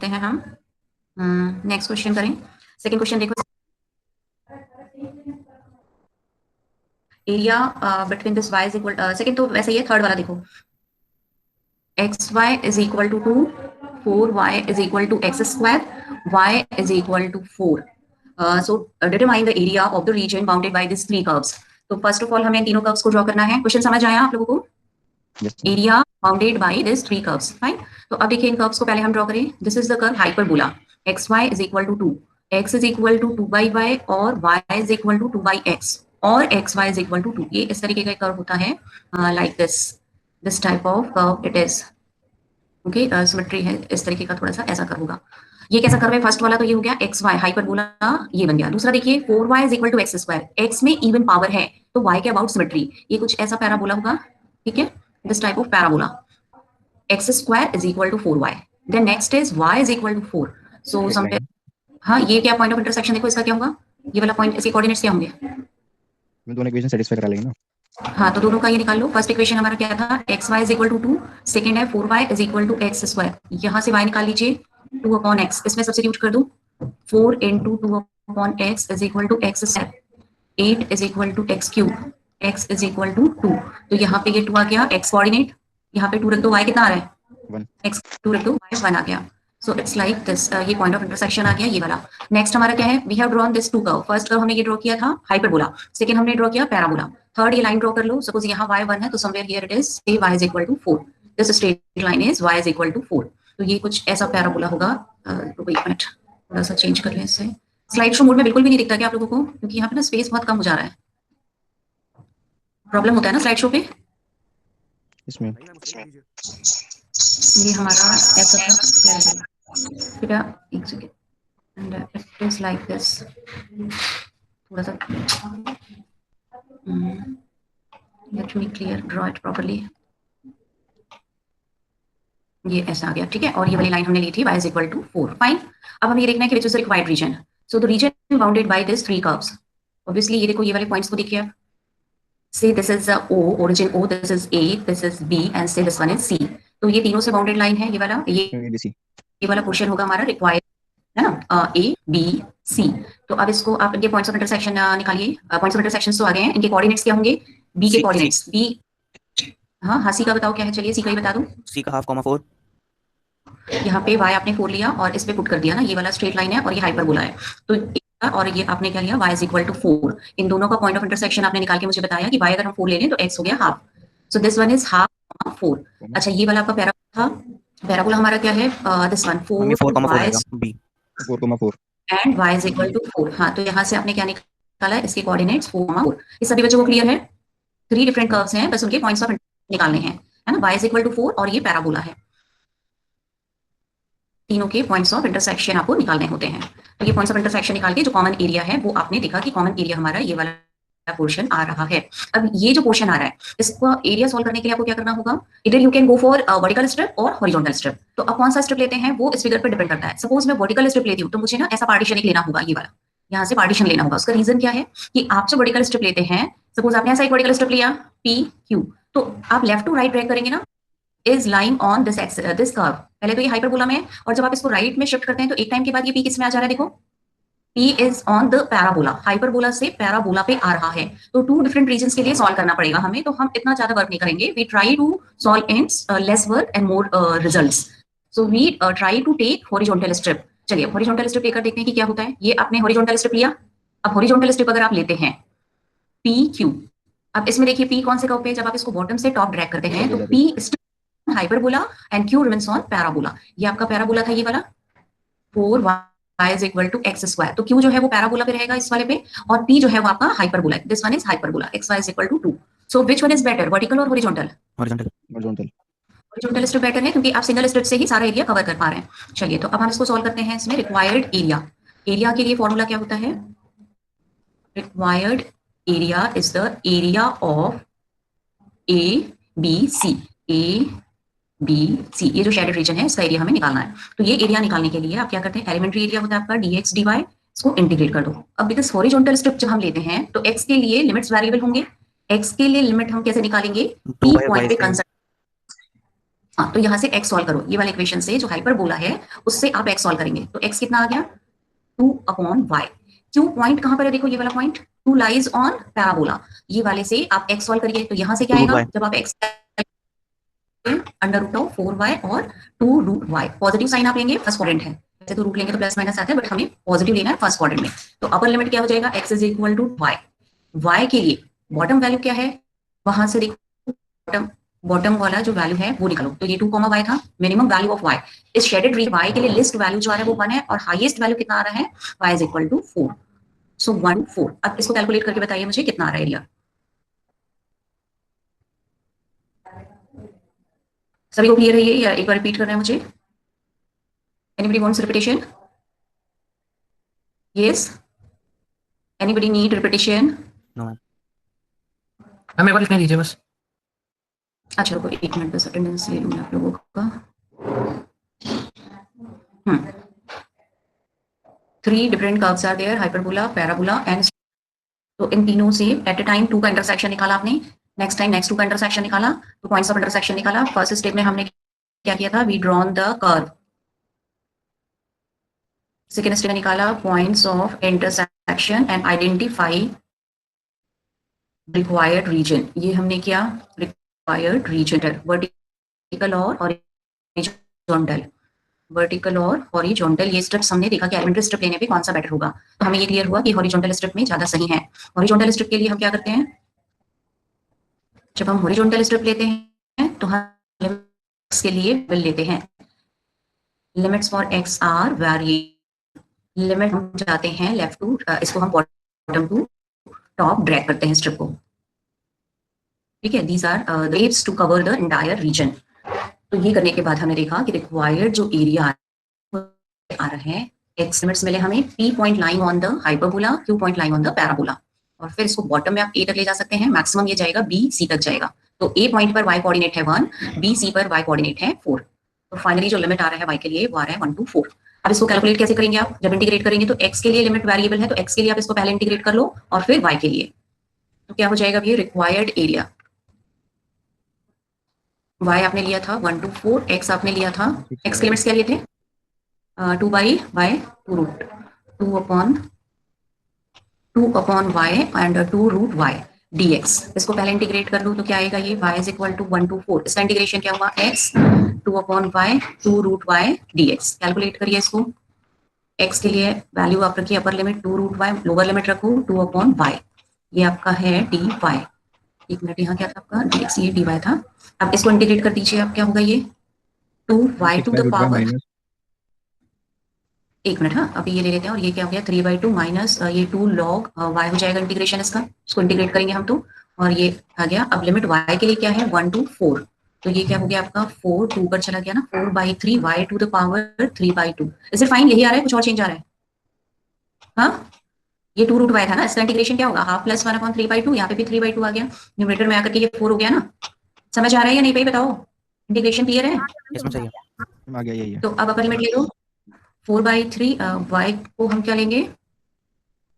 हैं हम। Next question करें। सेकंड क्वेश्चन देखो, area between this y is equal, second तो वैसे ही है, थर्ड वाला देखो, x y is equal to 2, 4y is equal to x square, y is equal to 4. So determine the area of the region bounded by this three curves. तो first of all हमें तीनों curves को draw करना है. Question समझ आया आप लोगों को? Area bounded by this three curves, fine. तो अब देखिए इन कर्व्स को पहले हम ड्रॉ करें. This is the curve hyperbola. X y is equal to 2, x is equal to 2 by y और y is equal to 2 by x और x y is equal to 2. ये इस तरीके का कर्व होता है, like this type of curve it is. Okay, symmetry है इस तरीके का, थोड़ा सा ऐसा कर्व होगा. ये कैसा कर्व है? फर्स्ट वाला तो ये हो गया एक्स वाई हाइपरबोला, ये बन गया. दूसरा देखिए 4y is equal to x square, x में इवन पावर है तो y के अबाउट सिमेट्री, ये कुछ ऐसा पैराबोला होगा. ठीक है, this type of parabola. X square is equal to 4y. Then next is y is equal to 4. So somewhere, हाँ ये क्या पॉइंट ऑफ इंटरसेक्शन देखो, इसका क्या होगा? ये वाला पॉइंट, इसके कोऑर्डिनेट्स क्या होंगे? दोनों इक्वेशन सेटिस्फाई करा लेंगे ना. हाँ, तो दोनों का ये निकाल लो. फर्स्ट इक्वेशन हमारा क्या था? X y is equal to 2. Second है 4y is equal to x square. यहाँ से y निकाल लीजिए, 2 अपॉन एक्स, इसमें सब्स्टिट्यूट कर दो. 4 into 2 upon x is equal to x square. 8 is equal to x cube. X is equal to 2. तो यहाँ पे ये 2 आ गया एक्स कोऑर्डिनेट, यहाँ पे 2 रख दो, y कितना आ रहा है? 1. एक्स 2 रख दो, y 1 आ गया. सो इट्स लाइक दिस, ये पॉइंट ऑफ इंटरसेक्शन आ गया ये वाला. नेक्स्ट हमारा क्या है? We have drawn this two curve. First curve हमने ये ड्रॉ किया था हाइपरबोला, सेकंड हमने ड्रॉ किया पैराबोला. थर्ड ये लाइन ड्रॉ कर लो. सपोज यहाँ y1 है तो somewhere here it is say y is equal to 4. This straight line is y is equal to 4. तो ये कुछ ऐसा पैराबोला होगा. रुको एक मिनट, थोड़ा सा चेंज कर लें इससे. स्लाइड शो मोड में बिल्कुल भी नहीं दिखता क्या आप लोगों को? क्योंकि यहाँ पे ना स्पेस बहुत कम हो जा रहा है. प्रॉब्लम होता है ना स्लाइड शो पे इसमें ये हमारा ऐसा था. बेटा एक second, and it is like this. थोड़ा सा let me clear draw it properly. ये ऐसा आ गया, ठीक है. और ये वाली लाइन हमने ली थी y is equal to 4, fine. अब हमें ये देखना है कि which is the required region. So the region bounded by this three curves. Obviously ये देखो, ये वाले पॉइंट्स को देखिए आप. Say this is O, origin O, this is A, this is B and say this one is C. तो ये तीनों से बाउंडेड लाइन है ये वाला. ये वाला पोर्शन होगा हमारा रिक्वायर्ड, है ना, A B C. तो अब इसको आप इनके पॉइंट्स ऑफ इंटरसेक्शन निकालिए. पॉइंट्स ऑफ इंटरसेक्शन तो आ गए हैं, इनके कोऑर्डिनेट्स क्या होंगे? B के कोऑर्डिनेट्स B. हाँ हाँ, C का बताओ क्या है? चलिए C का ही बता दूं. C का 1/2, 4. यहाँ पे y आपने 4 लिया और इस पे पुट कर दिया ना, ये वाला स्ट्रेट लाइन है और ये हाइपरबोला है. तो और ये आपने क्या लिया? y is equal to 4. इन दोनों का पॉइंट ऑफ इंटरसेक्शन आपने निकाल के मुझे बताया कि y अगर हम 4 ले लें तो x हो गया half. So this one is half 4. अच्छा, ये वाला आपका पैराबोला था. पैराबोला हमारा क्या है? This one 4 y 4,4 and y is equal to 4. हाँ, तो यहाँ से आपने क्या निकाला है? इसके कोऑर्डिनेट्स 4,4. इस सभी बच्चों को क्लियर है? 3 डिफरेंट कर्व्स हैं, बस उनके पॉइंट्स ऑफ निकालने हैं, है ना. y इज इक्वल टू 4 और ये पैराबोला है. तीनों के पॉइंट्स ऑफ इंटरसेक्शन आपको निकालने होते हैं. तो ये पॉइंट्स ऑफ इंटरसेक्शन निकाल के जो कॉमन एरिया है वो आपने देखा कि कॉमन एरिया हमारा ये वाला पोर्शन आ रहा है. अब ये जो पोर्शन आ रहा है, इसका एरिया सॉल्व करने के लिए आपको क्या करना होगा? इधर you can go for vertical strip और हॉरिजॉन्टल स्ट्रिप. तो अब कौन सा स्ट्रिप लेते हैं वो इस फिगर पर डिपेंड करता है. सपोज मैं वर्टिकल स्ट्रिप लेती हूँ तो मुझे ना ऐसा पार्टीशन एक लेना होगा, ये वाला यहाँ से पार्टीशन लेना होगा. उसका रीजन क्या है कि आप जो वर्टिकल स्ट्रिप लेते हैं, सपोज आपने ऐसा एक वर्टिकल स्ट्रिप लिया PQ, तो आप लेफ्ट टू राइट ड्रैग करेंगे ना, is lying on this curve. पहले तो ये हाइपरबोला में है और जब आप इसको राइट में शिफ्ट करते हैं तो एक टाइम के बाद ये P किस में आ जा रहा है? देखो, P is on the parabola. Hyperbola से पैराबोला पे आ रहा है. तो 2 डिफरेंट रीजंस के लिए सॉल्व करना पड़ेगा हमें. तो हम इतना ज्यादा वर्क नहीं करेंगे. We try to solve in less work and more results. So we try to take horizontal strip. चलिए हॉरिजॉन्टल स्ट्रिप लेकर देखते हैं कि क्या होता है. ये आपने हॉरिजॉन्टल स्ट्रिप लिया. अब हॉरिजॉन्टल स्ट्रिप अगर आप लेते हैं PQ, अब इसमें देखिए P कौन से कर्व पे? जब आप इसको बॉटम से टॉप ड्रैग करते हैं तो P hyperbola and Q remains on parabola. ये आपका पैराबोला था ये वाला 4y is equal to x square. तो Q जो है वो पैराबोला पे रहेगा इस वाले पे, और P जो है वो आपका हाइपरबोला है. This one is hyperbola. xy is equal to 2. So which one is better, vertical और हॉरिजॉन्टल? हॉरिजॉन्टल स्ट्रिप बेटर है क्योंकि आप सिंगल स्ट्रिप से ही सारा एरिया कवर कर पा रहे हैं. चलिए तो अब हम इसको सॉल्व करते हैं. इसमें रिक्वायर्ड एरिया, एरिया के लिए फॉर्मूला क्या होता है? Required area is the area of ABC. ABC, ये जो शेडेड रीजन है इसका एरिया हमें निकालना है. तो ये एरिया निकालने के लिए आप क्या करते हैं? एलिमेंट्री एरिया होता है आपका dx dy, इसको इंटीग्रेट कर दो. अब बिकॉज हॉरिजॉन्टल स्ट्रिप जब हम लेते हैं तो x के लिए लिमिट्स वेरिएबल होंगे. x के लिए लिमिट हम कैसे निकालेंगे? P पॉइंट पे कंसर्न. हाँ, तो यहाँ से x सॉल्व करो, ये वाले इक्वेशन से जो हाइपरबोला है उससे आप x सॉल्व करेंगे, तो x कितना आ गया 2/y। क्यों पॉइंट कहाँ पर है, देखो ये वाला पॉइंट 2 लाइज ऑन पैराबोला, ये वाले से आप x सॉल्व करिए, तो यहाँ से क्या रूट आएगा वाई जब आप x under root of 4y और 2 रूट y, पॉजिटिव साइन आप लेंगे फर्स्ट क्वाड्रेंट है, वैसे तो रूट लेंगे तो प्लस माइनस आता है, बट हमें पॉजिटिव लेना है फर्स्ट क्वाड्रेंट में। तो अपर लिमिट क्या हो जाएगा, x is equal to y। y के लिए बॉटम वैल्यू क्या है, वहां से देखो बॉटम बॉटम वाला जो वैल्यू है वो निकालो, तो ये 2, y था, मिनिमम वैल्यू ऑफ y इस शेडेड रीजन y के लिए लिस्ट वैल्यू जो आ रहा है वो 1 है, और हाईएस्ट वैल्यू कितना आ रहा है, y इज इक्वल टू 4। सो 1 4। अब इसको कैलकुलेट करके बताइए मुझे कितना आ रहा है एरिया। सभी को क्लियर है ये, या एक बार रिपीट करना है मुझे, anybody wants repetition? Yes, anybody need repetition? No ma'am. हमें एक बार लिखने दीजिए बस। अच्छा रुको एक मिनट बस, अटेंडेंस ले लूँ मैं आप लोगों का। 3 different curves are there, hyperbola, parabola and, तो इन तीनों से एट ए टाइम 2 का इंटरसेक्शन निकाला आपने, नेक्स्ट टाइम नेक्स्ट 2 का इंटरसेक्शन निकाला, तो पॉइंट्स ऑफ इंटरसेक्शन निकाला। फर्स्ट स्टेप में हमने क्या किया था, we drawn the curve. Second step में निकाला points of intersection and identify required region, ये हमने किया, रिक्वायर्ड रीजन वर्टिकल और हॉरिजॉन्टल, वर्टिकल और हॉरिजॉन्टल ये स्ट्रिप्स हमने देखा कि एलिमेंट्री स्ट्रिप लेने पे कौन सा बेटर होगा, तो हमें ये क्लियर हुआ कि हॉरिजॉन्टल स्ट्रिप में ज्यादा सही है। हॉरिजॉन्टल स्ट्रिप के लिए हम क्या करते हैं, जब हम हॉरिजॉन्टल स्ट्रिप लेते हैं तो हम लिमिट्स के लिए विल लेते हैं, limits for x are vary, limit हम जाते हैं लेफ्ट टू, इसको हम बॉटम टू टॉप ड्रैग करते हैं स्ट्रिप को, ठीक है, these are waves to cover the entire region. तो ये करने के बाद हमने देखा कि रिक्वायर्ड जो एरिया आ रहा है, एक्स लिमिट्स मिले हमें, p point lying on the hyperbola, q point lying on the parabola, और फिर इसको बॉटम में आप a तक ले जा सकते हैं, मैक्सिमम ये जाएगा b c तक जाएगा, तो a पॉइंट पर y कोऑर्डिनेट है 1, b c पर y कोऑर्डिनेट है 4, तो फाइनली जो लिमिट आ रहा है y के लिए वो आ रहा है 1 to 4। अब इसको कैलकुलेट कैसे करेंगे आप, जब इंटीग्रेट करेंगे तो x के लिए लिमिट वेरिएबल है, तो x के लिए आप इसको पहले इंटीग्रेट कर लो और फिर y के लिए, तो क्या हो जाएगा ये रिक्वायर्ड एरिया, y आपने लिया था 1 to 4, x आपने लिया था, x के लिमिट्स क्या लिए थे 2 by y 2 root 2 upon y and 2 root y dx, इसको पहले इंटीग्रेट कर लूँ तो क्या आएगा, ये y is equal to 1 to 4, इसका इंटीग्रेशन क्या हुआ x 2 upon y 2 root y dx, calculate करिए इसको, x के लिए वैल्यू आप रखिए upper limit 2 root y, lower limit रखो 2 upon y, ये आपका है dy, एक मिनट यहाँ क्या था आपका dx, ये dy था, अब इसको इंटीग्रेट कर दीजिए आप, क्या होगा ये 2y टू द पावर, एक मिनट, हाँ अभी ये ले लेते हैं, और ये क्या हो गया 3/2 माइनस ये 2 log y हो जाएगा इंटीग्रेशन इसका, इसको इंटीग्रेट करेंगे हम तो, और ये आ गया, अब लिमिट y के लिए क्या है 1 to 4, तो ये क्या हो गया आपका 4 2 पर चला गया ना, 4/3 y टू द पावर 3/2, इसे फाइन यही आ रहा है, कुछ और चेंज आ रहा है, हाँ ये 2 रूट y था ना, इसका इंटीग्रेशन क्या होगा हाफ प्लस 1 अपॉन 3/2, यहाँ पे भी 3/2 आ गया, न्यूमरेटर में आकर के ये 4 हो गया ना, समझ आ रहा है या नहीं भाई बताओ, इंटीग्रेशन क्लियर है? इसमें चाहिए आ गया, यही है। तो अब अपर लिमिट ले लो 4/3, y को हम क्या लेंगे,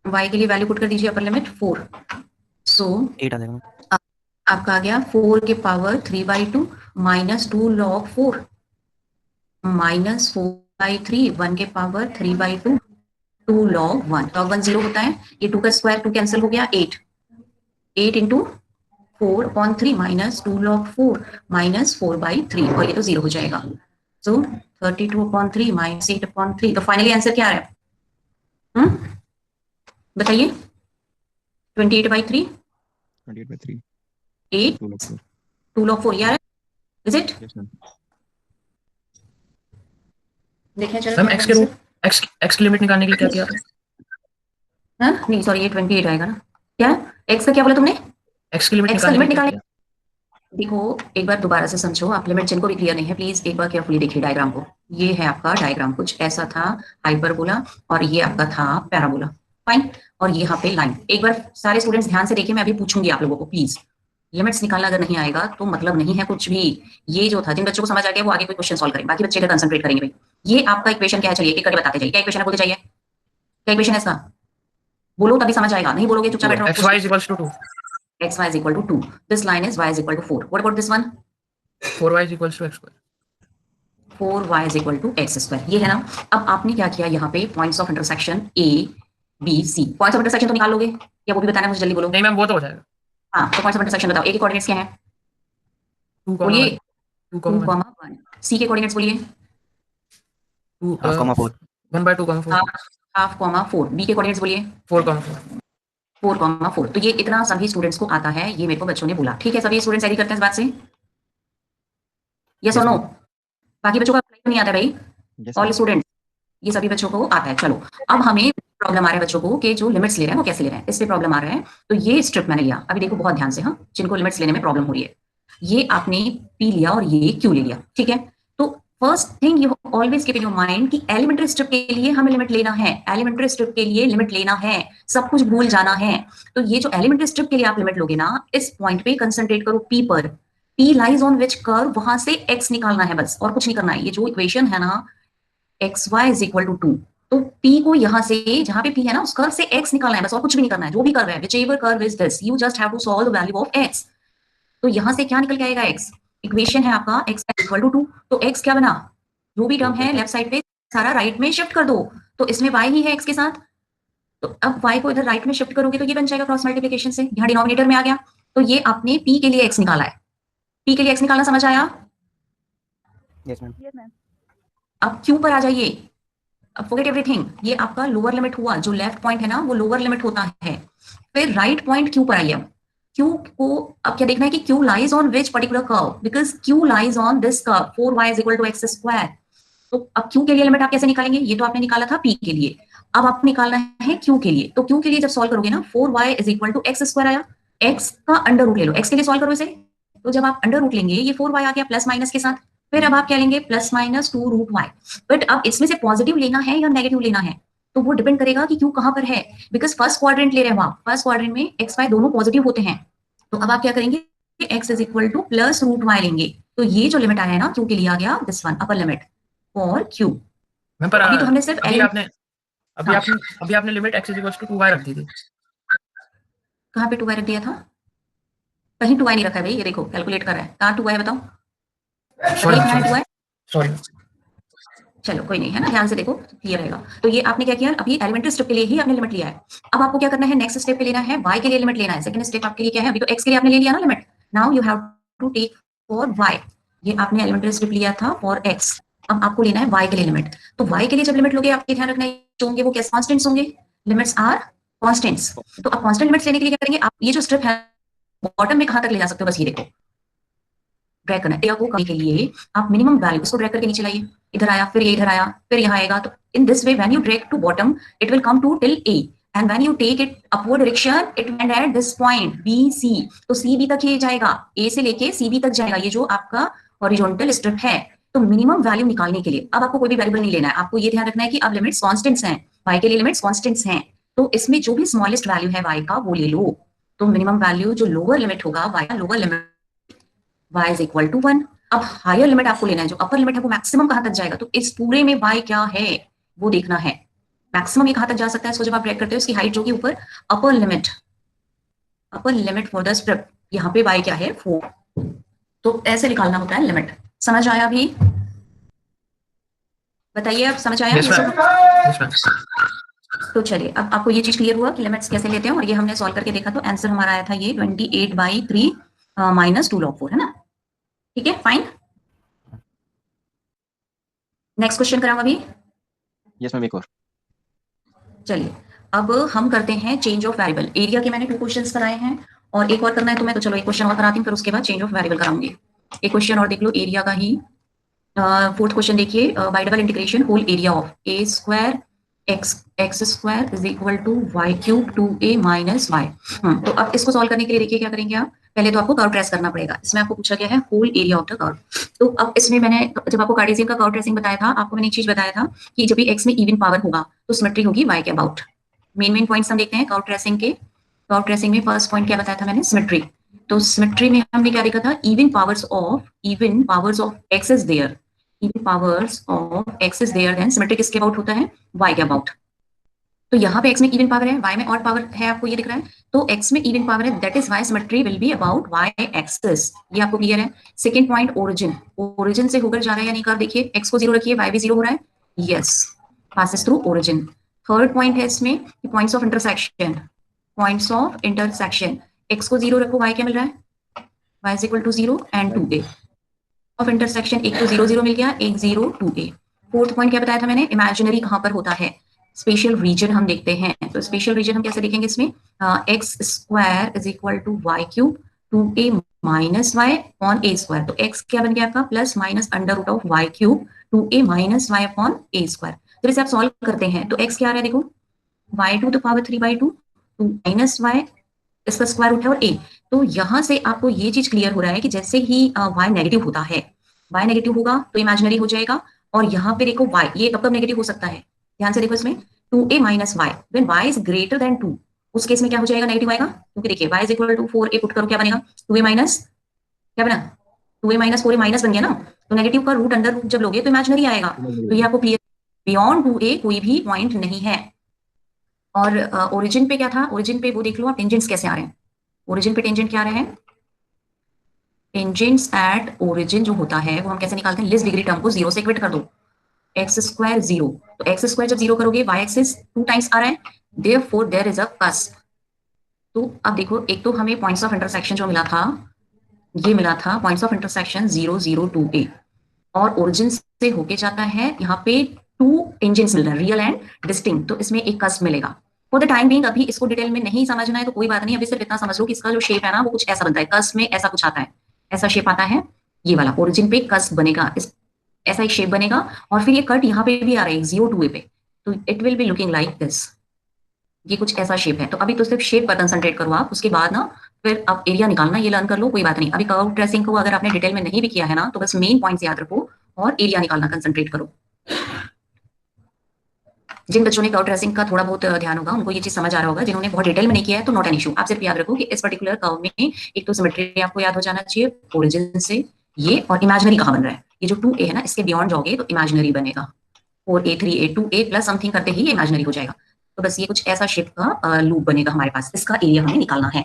y के लिए वैल्यू पुट कर दीजिए अपर लिमिट 4, सो 8 आ जाएगा, आपका आ गया 4 के पावर 3/2 माइनस 2 log 4 माइनस 4/3, 1 के पावर 3/2 2 log 1, log 1 0 होता है, ये 2 का स्क्वायर 2 कैंसिल हो गया, 8 इंटू 4/3 माइनस 2 log 4 माइनस 4/3, और ये तो 0 हो जाएगा, सो 32/3 माइनस 8/3, तो फाइनली आंसर क्या आ रहा है, बताइए 28/3 28/3 8 2 log 4 2 log 4 यार, इज इट, यस मैम। देखिए चलो मैम x की लिमिट निकालने के लिए क्या किया? हाँ नहीं सॉरी ये 28 आएगा ना, क्या x का क्या बोला तुमने, x की लिमिट x का निकालने लिमिट के लिए क्या निकालने, किया? देखो एक बार दोबारा से समझो आप, लिमिट जिनको भी क्लियर नहीं है प्लीज एक बार केयरफुली देखिए डायग्राम को, ये है आपका डायग्राम, कुछ ऐसा था हाइपरबोला और ये आपका था पैराबोला, फाइन, और यहाँ पे लाइन, एक बार सारे स्टूडेंट्स ध्यान से देखिए, मैं अभी पूछूंगी आप लोगों को प्लीज, लिमिट्स निकालना अगर नहीं आएगा तो मतलब नहीं है कुछ भी, ये जो था जिन बच्चों को समझ आ गया वो आगे कोई क्वेश्चन सॉल्व करें, बाकी बच्चे का कंसंट्रेट करेंगे भाई, ये आपका इक्वेशन क्या है, चलिए एक करके बताते जाइए, क्या इक्वेशन है बोलते जाइए, क्या इक्वेशन है इसका, बोलो तभी समझ आएगा, नहीं बोलोगे चुपचाप बैठो, xy is equals to 2, xy is equal to 2, this line is y is equal to 4, what about this one, 4y is equals to x square, 4y is equal to x square, ये है ना। अब आपने क्या किया यहाँ पे, points of intersection A B C, points of intersection तो निकाल लोगे या वो भी बताना है मुझे, जल्दी बोलो। नहीं मैम वो तो हो जाएगा। हाँ तो पॉइंट्स ऑफ इंटरसेक्शन बताओ। ए के कोऑर्डिनेट्स क्या है 2, बोलिए, 1 2, 2, 1 1। सी के कोऑर्डिनेट्स बोलिए 2 half comma 4 1/2, 4 half comma 4। B के कोऑर्डिनेट्स बोलिए 4, 4, 4। तो ये इतना सभी स्टूडेंट्स को आता है, ये मेरे को बच्चों ने बोला। ठीक है, सभी स्टूडेंट्स एग्री करते हैं इस बात से, यस और Yes, नो? ma'am. बाकी बच्चों का नहीं आता भाई, Yes, ऑल ma'am. स्टूडेंट्स, ये सभी बच्चों को आता है। चलो अब हमें प्रॉब्लम आ रहा है बच्चों को कि जो लिमिट्स ले रहे हैं वो कैसे ले रहे हैं, इस पे प्रॉब्लम आ रहा है। तो ये स्ट्रिप मैंने लिया, अभी देखो बहुत ध्यान से, हाँ, जिनको लिमिट्स लेने में प्रॉब्लम हो रही है, ये आपने पी लिया और ये क्यू ले लिया। ठीक है, तो first thing you always keep in your mind कि एलिमेंट्री स्ट्रिप के लिए हमें लिमिट लेना है, एलिमेंट्री स्ट्रिप के लिए लिमिट लेना है, सब कुछ भूल जाना है। तो ये जो एलिमेंट्री स्ट्रिप के लिए आप लिमिट लोगे ना, इस पॉइंट पे कंसंट्रेट करो, पी पर। P lies on which curve, वहां से एक्स निकालना है बस, और कुछ नहीं करना है। ये जो इक्वेशन है ना x y is equal to 2, तो पी को यहां से, जहां पे पी है ना उस कर्व से एक्स निकालना है बस, और कुछ भी नहीं करना है। जो भी कर्व है, whichever curve is this, you just have to solve the value of x। तो यहां से क्या निकल के आएगा x, इक्वेशन है आपका x इक्वल टू 2, तो x क्या बना, जो भी टर्म है लेफ्ट साइड पे सारा राइट में शिफ्ट कर दो, तो इसमें y ही है x के साथ। तो अब y को इधर राइट में शिफ्ट करोगे तो ये बन जाएगा क्रॉस मल्टीप्लिकेशन से, यहाँ डिनोमिनेटर में आ गया। तो ये आपने p के लिए x निकाला है, p के लिए x निकालना समझ आया। Yes, ma'am. अब q पर आ जाइए, अब फॉरगेट एवरीथिंग, ये आपका लोअर लिमिट हुआ, जो लेफ्ट पॉइंट है ना वो लोअर लिमिट होता है। फिर राइट पॉइंट क्यू पर आइए। क्यू को अब क्या देखना है कि Q lies on which particular curve, because Q lies on this curve 4y is equal to x square. तो अब क्यू के लिए लिमिट आप कैसे निकालेंगे, ये तो आपने निकाला था पी के लिए, अब आप निकालना है क्यू के लिए। तो क्यू के लिए जब सॉल्व करोगे ना, 4y is equal to x square आया, एक्स का अंडर रूट ले लो, एक्स के लिए सॉल्व करो इसे। तो जब आप अंडर रूट लेंगे, ये 4y आ गया प्लस माइनस के साथ, फिर अब आप क्या लेंगे, plus minus 2 root y. But अब इसमें से पॉजिटिव लेना है या नेगेटिव लेना है, तो वो डिपेंड करेगा कि क्यू कहां पर है, बिकॉज फर्स्ट क्वाड्रेंट ले रहे हैं आप, फर्स्ट क्वाड्रेंट में एक्स वाई दोनों पॉजिटिव होते हैं। तो अब आप क्या करेंगे, x is equal to plus root y लेंगे। तो ये जो लिमिट आया है ना क्यू के लिए आ गया this one, upper limit for Q. Ma'am पर अभी तो हमने सिर्फ अभी आपने limit x equals to 2y रख दी थी। कहाँ पे 2y रख दिया था, कहीं 2y नहीं रखा है भाई, ये देखो कैलकुलेट कर रहा है, कहाँ 2y है बताओ, कहाँ 2y। सॉरी चलो कोई नहीं है ना, ध्यान से देखो क्लियर रहेगा। तो ये आपने क्या किया, अभी एलिमेंट्री स्टेप के लिए ही आपने लिमिट लिया है। अब आपको क्या करना है, नेक्स्ट स्टेप पे लेना है, y के लिए लिमिट लेना है। सेकंड स्टेप आपके लिए क्या है, अभी तो x के लिए आपने ले लिया ना limit, now you have to take for y। ये आपने एलिमेंट्री स्टेप लिया था फॉर x, अब आपको लेना है y के लिए लिमिट। तो y के लिए जब लिमिट लोगे, आपके ध्यान रखना है होंगे वो कैसे कांस्टेंट्स होंगे, लिमिट्स आर कांस्टेंट्स। तो अब कांस्टेंट लिमिट्स लेने के लिए क्या करेंगे, आप ये जो स्ट्रिप है बॉटम में कहां तक ले जा सकते हो, बस ये देखो ड्रैग करना है, को करने के लिए आप मिनिमम वैल्यू इसको ड्रैग करके नीचे लाइए, इधर आया, फिर ये इधर आया, फिर यहाँ आएगा। तो in this way when you drag to bottom it will come to till a, and when you take it upward direction it will end at this point b c। तो c b तक ये जाएगा, a से लेके c b तक जाएगा, ये जो आपका हॉरिजॉन्टल स्ट्रिप है। तो मिनिमम वैल्यू निकालने के लिए अब आपको कोई भी वेरिएबल नहीं लेना है, आपको ये ध्यान रखना है कि अब लिमिट्स कांस्टेंट्स हैं, y के लिए लिमिट्स कांस्टेंट्स हैं। तो इसमें जो भी स्मॉलेस्ट वैल्यू है y का वो ले लो। तो मिनिमम वैल्यू जो लोअर लिमिट होगा y का, lower limit y is equal to 1। अब हायर लिमिट आपको लेना है, जो अपर लिमिट है वो मैक्सिमम कहां तक जाएगा, तो इस पूरे में y क्या है वो देखना है, मैक्सिमम ये कहां तक जा सकता है। इसको जब आप ब्रेक करते हो इसकी हाइट जो कि ऊपर upper limit for the strip, यहाँ पे y क्या है 4। तो ऐसे निकालना होता है लिमिट। समझ आया अभी, बताइए अब समझ आया। तो चलिए अब आपको ये चीज क्लियर हुआ कि लिमिट्स कैसे लेते हैं, और ये हमने सॉल्व करके देखा तो आंसर हमारा आया था ये 28/3 माइनस 2 log 4 है ना। ठीक है फाइन, नेक्स्ट क्वेश्चन कराऊं अभी। यस मैम, एक और। चलिए अब हम करते हैं चेंज ऑफ वेरिएबल। एरिया के मैंने 2 क्वेश्चंस कराए हैं और एक और करना है तुम्हें, तो चलो एक क्वेश्चन और कराती हूँ, फिर उसके बाद चेंज ऑफ वेरिएबल कराऊंगी। एक क्वेश्चन और देख लो एरिया का ही। फोर्थ क्वेश्चन देखिए, by double integration whole area of a square x square is equal to y cube 2a minus y. तो अब इसको सॉल्व करने के लिए देखिए क्या करेंगे आप, पहले तो आपको कर्व ट्रेस करना पड़ेगा। इसमें आपको पूछा गया है whole area of the curve. तो अब इसमें मैंने जब आपको कार्टेशियन का कर्व ट्रेसिंग बताया था, आपको मैंने एक चीज बताया था कि जब भी एक्स में इवन पावर होगा तो सिमेट्री होगी वाई के अबाउट। मेन पॉइंट्स हम देखते हैं कर्व ट्रेसिंग के। कर्व ट्रेसिंग में फर्स्ट पॉइंट क्या बताया था मैंने, सिमेट्री। तो सिमेट्री में हमने क्या देखा था, even powers of x is there, even powers of x is there, then symmetry किसके अबाउट होता है, वाई के अबाउट। तो यहाँ पे x में इवन पावर है, y में ऑड पावर है, आपको ये दिख रहा है। तो x में इवन पावर है, that is y symmetry will be about y axis. ये आपको क्लियर है। सेकंड पॉइंट, ओरिजिन, ओरिजिन से होकर जा रहा है या नहीं कर, देखिए x को 0 रखिए, y भी 0 हो रहा है, yes, passes through origin. Third point है इसमें points of intersection, points of intersection, x को 0 रखो, y क्या मिल रहा है, y is equal to 0 and 2a of intersection, एक तो 0 0 मिल गया, एक 0 2a। फोर्थ पॉइंट क्या बताया था मैंने, इमेजिनरी कहाँ पर होता है, स्पेशल रीजन हम देखते हैं। तो स्पेशल रीजन हम कैसे देखेंगे इसमें, x square is equal to y cube 2a minus y on a square. तो x क्या बन गया आपका, plus minus under root of y cube 2a minus y upon a square. जब इसे आप सॉल्व करते हैं तो x क्या आ रहा है, देखो y to the power 3/2 2 minus y, इसका स्क्वायर रूट है, और a। तो यहाँ से आपको ये चीज क्लियर हो रहा है कि जैसे ही y नेगेटिव होता है, y नेगेटिव होगा तो इमेजिनरी हो जाएगा। और यहाँ पे देखो y, ये कब कब नेगेटिव हो सकता है, ध्यान से देखो इसमें, 2a minus y, when y is greater than 2, उस केस में क्या हो जाएगा, नेगेटिव आएगा। क्योंकि देखिए y is equal to 4a put करो, क्या बनेगा, 2a माइनस, क्या बना, 2a माइनस 4a माइनस बन गया ना। तो नेगेटिव का रूट अंडर रूट जब लोगे तो इमेजिनरी आएगा। तो ये आपको क्लियर, बियॉन्ड 2a कोई भी पॉइंट नहीं है। और ओरिजिन पे क्या था, ओरिजिन पे वो देख लो आप, टेंजेंट्स कैसे आ रहे हैं, ओरिजिन पे टेंजेंट क्या आ रहे हैं, टेंजेंट्स एट ओरिजिन जो होता है वो हम कैसे निकालते हैं, लिस्ट डिग्री टर्म को 0 से इक्वेट कर दो, एक्स स्क्वायर 0, तो एक्स स्क्वायर जब 0 करोगे y एक्सिस 2 टाइम्स आ रहा है, therefore there is a cusp. तो अब देखो, एक तो हमें पॉइंट्स ऑफ इंटरसेक्शन जो मिला था, ये मिला था पॉइंट्स ऑफ इंटरसेक्शन 0 0 2a, और ओरिजिन से होके जाता है, यहाँ पे 2 टेंजेंट्स मिल रहे हैं, रियल एंड डिस्टिंक्ट, तो इसमें एक कस्प मिलेगा। फॉर द टाइम बीइंग, अभी इसको डिटेल में नहीं समझना है तो कोई बात नहीं, अभी सिर्फ इतना समझ लो कि इसका जो शेप है ना वो कुछ ऐसा बनता है, कस्प में ऐसा कुछ आता है, ऐसा शेप आता है, ये वाला ओरिजिन पे कस्प बनेगा, इस ऐसा एक शेप बनेगा। और फिर ये कट यहाँ पे भी आ रहा है 0 2a पे, तो it will be looking like this, ये कुछ ऐसा शेप है। तो अभी तो सिर्फ शेप पर कंसंट्रेट करो आप, उसके बाद ना फिर आप एरिया निकालना ये लर्न कर लो, कोई बात नहीं। अभी कर्व ट्रेसिंग को अगर आपने डिटेल में नहीं भी किया है ना, तो बस मेन पॉइंट्स याद रखो और एरिया निकालना कंसंट्रेट करो। जिन बच्चों ने कर्व ट्रेसिंग का थोड़ा बहुत ध्यान होगा उनको ये चीज समझ आ रहा होगा, जिन्होंने बहुत डिटेल में नहीं किया है तो नॉट एन इशू, आप सिर्फ याद रखो कि इस पर्टिकुलर कर्व में एक तो सिमेट्री आपको याद हो जाना चाहिए ओरिजिन से, ये, और इमेजिनरी कहाँ बन रहा है, ये जो 2a है ना, इसके बियॉन्ड जाओगे तो इमेजिनरी बनेगा, 4a 3a 2a plus something करते ही ये इमेजिनरी हो जाएगा। तो बस ये कुछ ऐसा शेप का लूप बनेगा हमारे पास, इसका एरिया हमें निकालना है।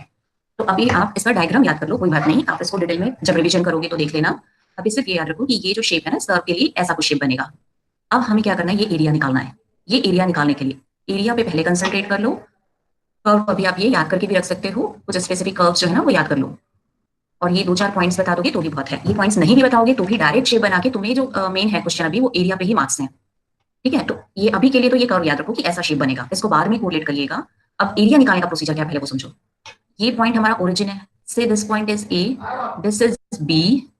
तो अभी आप इसका डायग्राम याद कर लो, कोई बात नहीं, आप इसको डिटेल में जब रिवीजन करोगे तो देख लेना। अभी सिर्फ ये याद रखो कि ये जो शेप है ना, कर्व के लिए ऐसा कुछ शेप बनेगा। अब हमें क्या करना है, ये एरिया निकालना है। ये एरिया निकालने के लिए एरिया पे पहले कंसंट्रेट कर लो, कर्व अभी आप ये याद करके भी रख सकते हो, कुछ स्पेसिफिक कर्व जो है ना वो याद कर लो, और ये 2 4 पॉइंट्स बता दोगे तो भी बहुत है। ये पॉइंट्स नहीं भी बताओगे तो भी डायरेक्ट शेप बना के तुम्हें जो मेन है क्वेश्चन अभी वो एरिया पे ही मार्क्स हैं, ठीक है। तो ये अभी के लिए तो ये कर्व याद रखो कि ऐसा शेप बनेगा, इसको बाद में कोरिलेट करिएगा। अब एरिया निकालने का प्रोसीजर क्या है पहले वो समझो। ये पॉइंट हमारा ओरिजिन है, से this point is A, this is B,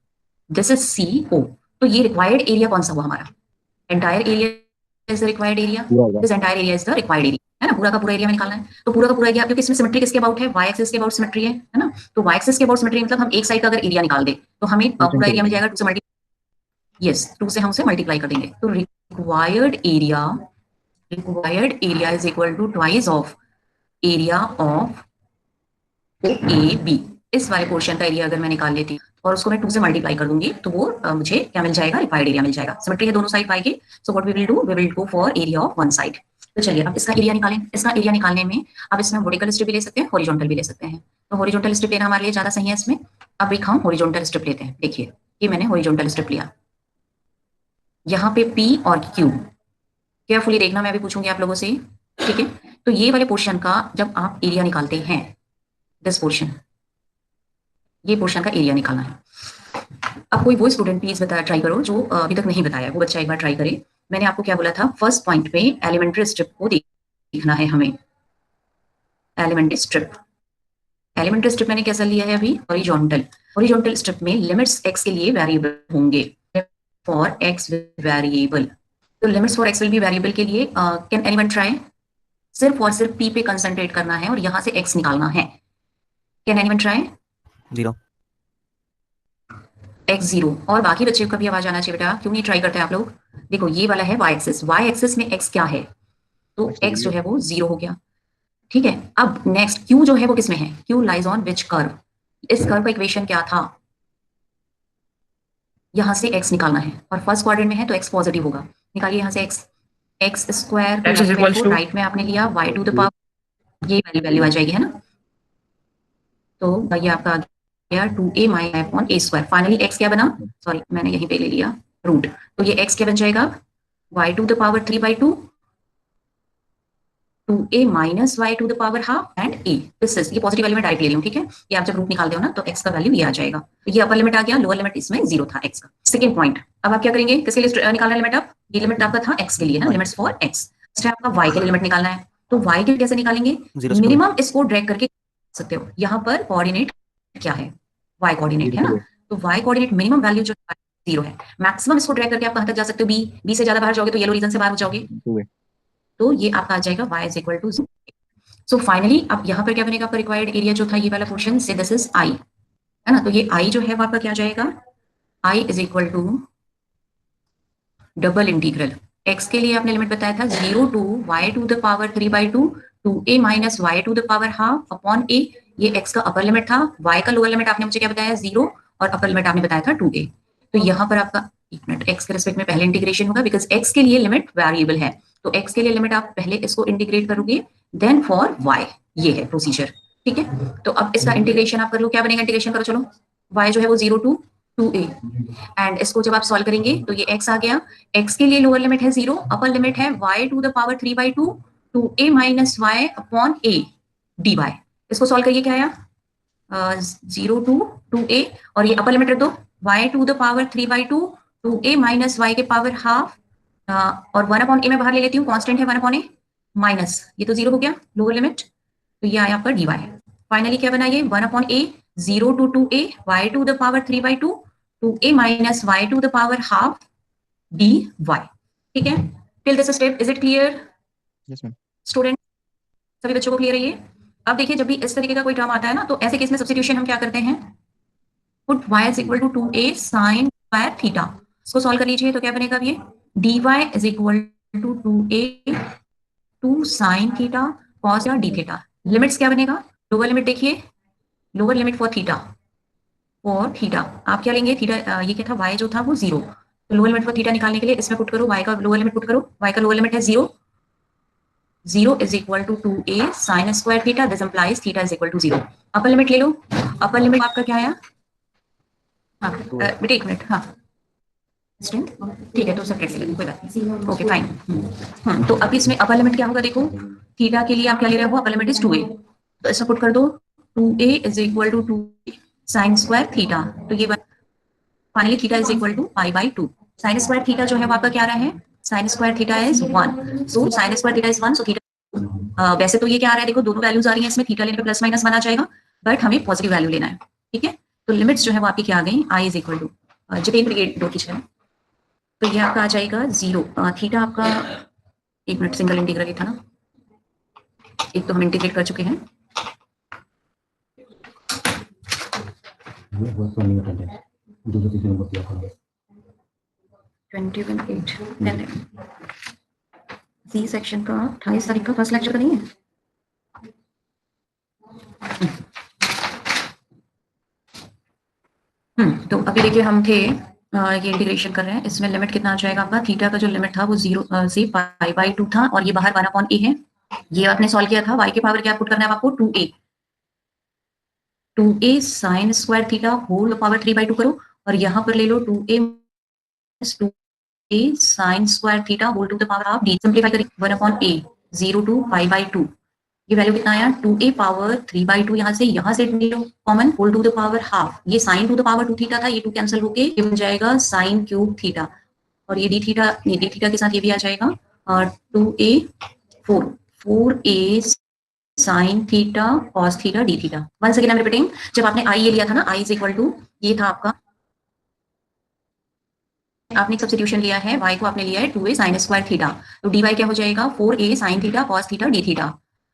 this is C O. तो ये रिक्वायर्ड एरिया कौन सा हुआ हमारा, entire area is the required area, this entire area is the required area, है ना। पूरा का पूरा एरिया में निकालना है, तो पूरा का पूरा एरिया, क्योंकि इसमें सिमेट्री किसके अबाउट है, y एक्सिस के अबाउट सिमेट्री है ना। तो y एक्सिस के अबाउट सिमेट्री मतलब हम एक साइड का अगर एरिया निकाल दे तो हमें पूरा एरिया मिल जाएगा 2 से मल्टीप्लाई, यस 2 से हम उसे मल्टीप्लाई कर देंगे। तो required area is equal to twice of area of A B. इस वाले पोर्शन का एरिया अगर मैं निकाल लेती और उसको मैं 2 से मल्टीप्लाई कर दूंगी तो वो मुझे क्या मिल जाएगा, रिक्वायर्ड एरिया मिल जाएगा। सिमेट्री है दोनों साइड y के, so what we will do, we will go for area of one side. तो चलिए अब इसका एरिया निकालें। इसका एरिया निकालने में अब इसमें वर्टिकल स्ट्रिप भी ले सकते हैं, हॉरिजॉन्टल भी ले सकते हैं। तो हॉरिजॉन्टल स्ट्रिप लेना हमारे लिए ज्यादा सही है इसमें। अब एक हम हॉरिजॉन्टल स्ट्रिप लेते हैं, देखिए ये मैंने हॉरिजॉन्टल स्ट्रिप लिया, यहाँ पे P और Q, केयरफुली देखना, मैं भी पूछूंगी आप लोगों से, ठीक है। तो ये वाले पोर्शन का जब आप एरिया निकालते हैं, दिस पोर्शन, ये पोर्शन का एरिया निकालना है। अब कोई वो स्टूडेंट प्लीज बताया, ट्राई करो जो अभी तक नहीं बताया, वो बच्चा एक बार ट्राई करे। मैंने आपको क्या बोला था, फर्स्ट पॉइंट पे एलिमेंट्री स्ट्रिप को देखना है हमें, एलिमेंट्री स्ट्रिप। एलिमेंट्री स्ट्रिप मैंने कैसा लिया है अभी, हॉरिजॉन्टल। हॉरिजॉन्टल स्ट्रिप में लिमिट्स x के लिए वेरिएबल होंगे, फॉर x वेरिएबल। तो limits for x will be variable के लिए कैन एनीवन ट्राई, सिर्फ और सिर्फ p पे कंसंट्रेट करना है और यहाँ से x निकालना है। Can anyone try, 0 x 0। और बाकी बच्चे को भी आवाज आना चाहिए बेटा, क्यों नहीं ट्राई करते आप लोग। देखो ये वाला है y एक्सिस, y एक्सिस में x क्या है, तो x जो है वो 0 हो गया, ठीक है। अब नेक्स्ट q जो है वो किसमें है, q lies on which curve, इस कर्व का इक्वेशन क्या था, यहाँ से x निकालना है और फर्स्ट क्वाड्रेंट में है तो x पॉजिटिव होगा, निकालिए यहाँ से x। X square x is equals to right में आपने लिया y टू द पावर, ये वैल्यू आ जाएगी, है ना। तो ये आपका आ गया 2a minus upon a square. Finally x क्या बना, सॉरी मैंने यहीं पे ले लिया रूट, तो ये x क्या बन जाएगा y to the power 3/2 2a minus y to the power half and a। This is, ये पॉजिटिव वैल्यू में डायरेक्ट ले रही हूँ, ठीक है। ये आप जब रूट निकालते हो ना तो x का वैल्यू ये आ जाएगा। तो ये अपर लिमिट आ गया, लोअर लिमिट इसमें 0 था x का। सेकंड पॉइंट, अब आप क्या करेंगे, किसके लिए निकालना है लिमिट, आप ये लिमिट आपका था x के लिए ना, लिमिट्स फॉर x। नेक्स्ट आपका y के लिए लिमिट निकालना है, तो y के कैसे निकालेंगे, मिनिमम इसको ड्रैग करके सकते हो। यहाँ पर कोऑर्डिनेट क्या है, y कोऑर्डिनेट है ना, तो y कोऑर्डिनेट मिनिमम वैल्यू जो 0 है, मैक्सिमम इसको ड्रैग करके आप कहां तक जा सकते हो, b से ज्यादा बाहर जाओगे तो येलो रीजन से बाहर हो जाओगे, तो ये आपका आ जाएगा y is equal to 0। So finally अब यहाँ पर क्या बनेगा, आपका रिक्वायर्ड एरिया जो था ये वाला पोर्शन से, दिस इज i, है ना। तो ये i जो है वो आपका क्या जाएगा, i is equal to double integral, x के लिए आपने लिमिट बताया था 0 to y to the power 3/2 2a minus y to the power half upon a। ये x का अपर लिमिट था, y का लोअर लिमिट आपने मुझे क्या बताया 0, और अपर लिमिट आपने बताया था 2a। तो यहाँ पर आपका एक मिनट, x के रिस्पेक्ट में पहले इंटीग्रेशन होगा, बिकॉज x के लिए लिमिट वेरिएबल है, तो x के लिए लिमिट आप पहले इसको इंटीग्रेट करोगे, देन फॉर y, ये है प्रोसीजर, ठीक है। तो अब इसका इंटीग्रेशन आप कर लो, क्या बनेगा, इंटीग्रेशन करो चलो, y जो है वो 0 टू 2a, एंड इसको जब आप सॉल्व करेंगे तो ये x आ गया, x के लिए लोअर लिमिट है 0, अपर लिमिट है y to the power 3/2 2a minus y upon a dy। इसको सॉल्व करिए, क्या आया 0 टू 2a, और ये अपर लिमिट रख दो y to the power 3/2 2a minus y के पावर हाफ, और 1 अपॉन a मैं बाहर ले लेती हूँ, कांस्टेंट है 1 अपॉन a, माइनस ये तो 0 हो गया लोअर लिमिट, तो ये आया आपका dy। फाइनली क्या बना ये 1 upon a 0 to 2a y to the power 3/2 2a minus y to the power half dy, ठीक है। Till this step is it clear student, सभी बच्चों को क्लियर है ये। अब देखिए जब भी इस तरीके का कोई टर्म आता है ना, तो ऐसे केस में सब्स्टिट्यूशन हम क्या करते हैं, put y is equal to 2a sin square theta, इसको सॉल्व कर लीजिए, तो क्या बनेगा ये dy is equal to 2a 2 sin theta cos या d थीटा। लिमिट्स क्या बनेगा, लोअर लिमिट देखिए, लोअर लिमिट फॉर थीटा आप क्या लेंगे, थीटा ये क्या था, y जो था वो 0, तो लोअर लिमिट फॉर थीटा निकालने के लिए इसमें पुट करो, y का लोअर लिमिट पुट करो, y का लोअर लिमिट है 0, 0 is equal to 2a sin square theta, this implies theta is equal to 0। Upper limit ले लो, अपर लिमिट आपका क्या आया, हाँ बेटे एक मिनट, हाँ ठीक है, तो सेपरेट ले लेंगे कोई बात नहीं, ओके फाइन। तो अभी इसमें अपर लिमिट क्या होगा, देखो थीटा के लिए आप क्या ले रहे हो, अपर लिमिट इज 2a, तो इसमें पुट कर दो 2a is equal to 2 sin square theta, तो ये finally theta is equal to π/2। sin square theta जो है वो आपका क्या रहा है, sin square theta is 1, so sin square theta is 1, so theta वैसे तो ये क्या आ रहा है, देखो दोनों वैल्यूज आ रही हैं इसमें, थीटा लेने पे प्लस माइनस 1 आ जाएगा, बट हमें पॉजिटिव वैल्यू लेना है, ठीक है। तो लिमिट्स जो है वो आपकी क्या आ गई, i इज इक्वल टू जितेंद्र ब्रिगेड दो किचन, तो ये आपका आ जाएगा 0, थीटा आपका एक मिनट सिंगल इंटीग्रल ही था ना, एक तो हम इंटीग्रेट कर चुके हैं, सी सेक्शन का 28 तारीख का फर्स्ट लेक्चर का नहीं है, तो अभी देखिए हम थे ये इंटीग्रेशन कर रहे हैं, इसमें लिमिट कितना आ जाएगा आपका, थीटा का जो लिमिट था वो 0 से π/2 था, और ये बाहर 1 अपॉन a है, ये आपने सॉल्व किया था, y के पावर क्या पुट करना है आपको 2a sin square theta whole power 3/2 करो, और यहाँ पर ले लो 2a sin square theta whole to the power half d, simplify करें 1 अपॉन a 0 टू π/2, ये वैल्यू कितना आया 2a पावर 3/2, यहाँ से common whole to the power half, ये sin to the power 2 theta था, ये 2 कैंसिल होके ये बन जाएगा sin क्यूब थीटा, और ये d थीटा के साथ ये भी आ जाएगा 2a 4a sin theta cos theta d theta. Once again I am repeating, जब आपने i ये लिया था ना, i इज इक्वल टू ये था आपका, आपने सब्स्टिट्यूशन लिया है, y को आपने लिया है 2a sin स्क्वायर थीटा, तो dy क्या हो जाएगा 4a sin theta cos theta d theta,